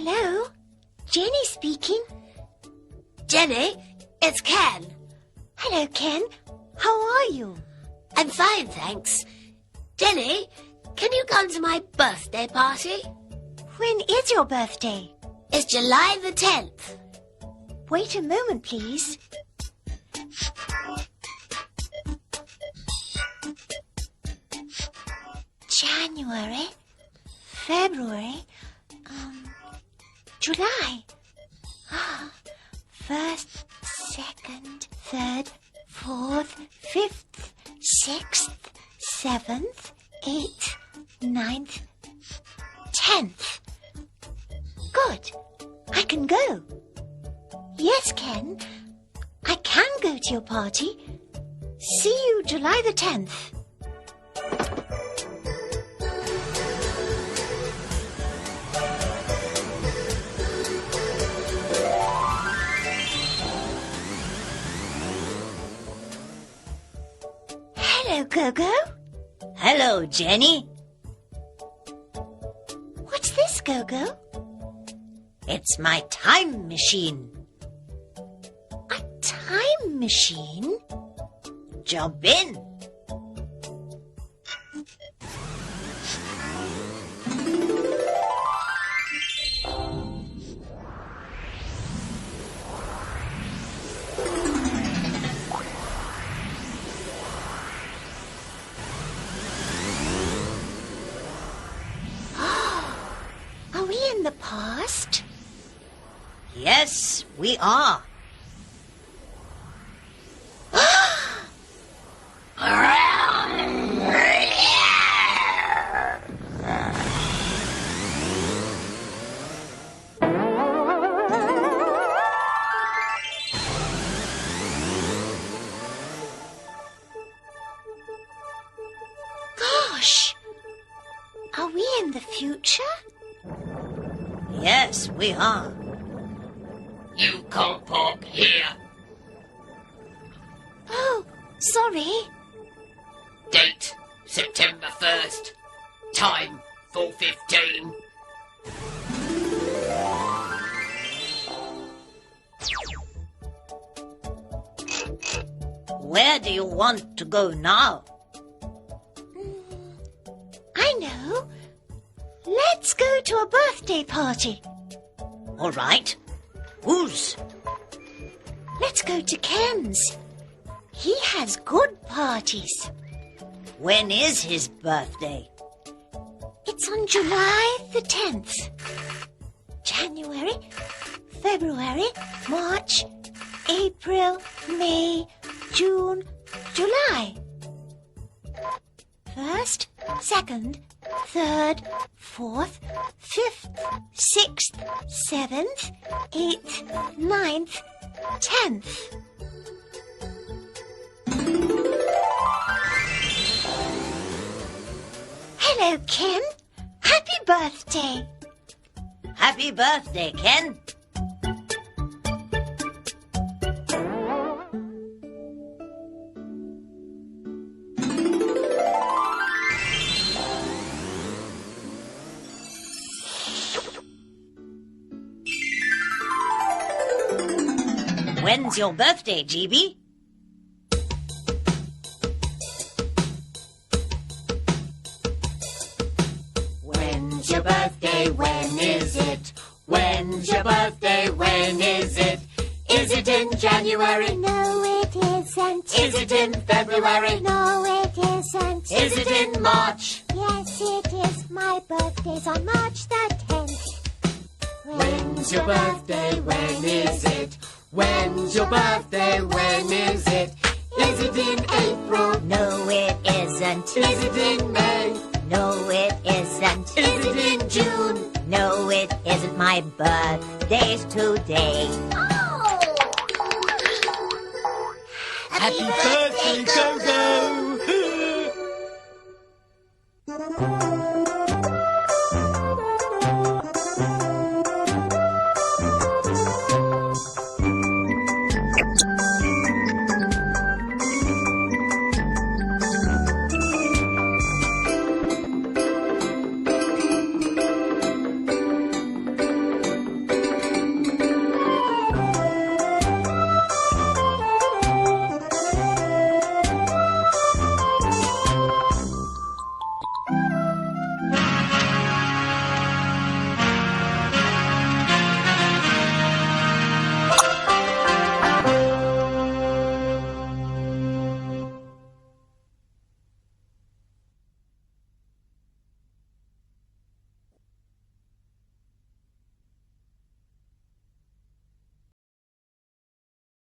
Hello? Jenny speaking. Jenny, it's Ken. Hello, Ken. How are you? I'm fine, thanks. Jenny, can you come to my birthday party? When is your birthday? It's July the 10th. Wait a moment, please. January, February, July. First, second, third, fourth, fifth, sixth, seventh, eighth, ninth, 10th. Good. I can go. Yes, Ken. I can go to your party. See you July the 10th. Hello, Gogo. Hello, Jenny. What's this, Gogo? It's my time machine. A time machine? Jump in. Are we in the past? Yes, we are. Gosh! Are we in the future? Yes, we are. You can't park here. Oh, sorry. Date, September 1st. Time, 4:15. Where do you want to go now? I know. Let's go to a birthday party. All right. Whose? Let's go to Ken's. He has good parties. When is his birthday? It's on July the 10th. January, February, March, April, May, June, July. First, second, third, fourth, fifth, sixth, seventh, eighth, ninth, 10th. Hello, Ken. Happy birthday. Happy birthday, Ken. When's your birthday, GB? When's your birthday? When is it? When's your birthday? When is it? Is it in January? No, it isn't. Is it in February? No, it isn't. Is it in March? Yes, it is. My birthday's on March the 10th. When's your birthday? When is it? When's your birthday? When is it? Is it in April? No, it isn't. Is it in May? No, it isn't. Is it in June? No, it isn't. My birthday's today. Oh! Happy birthday, Gogo!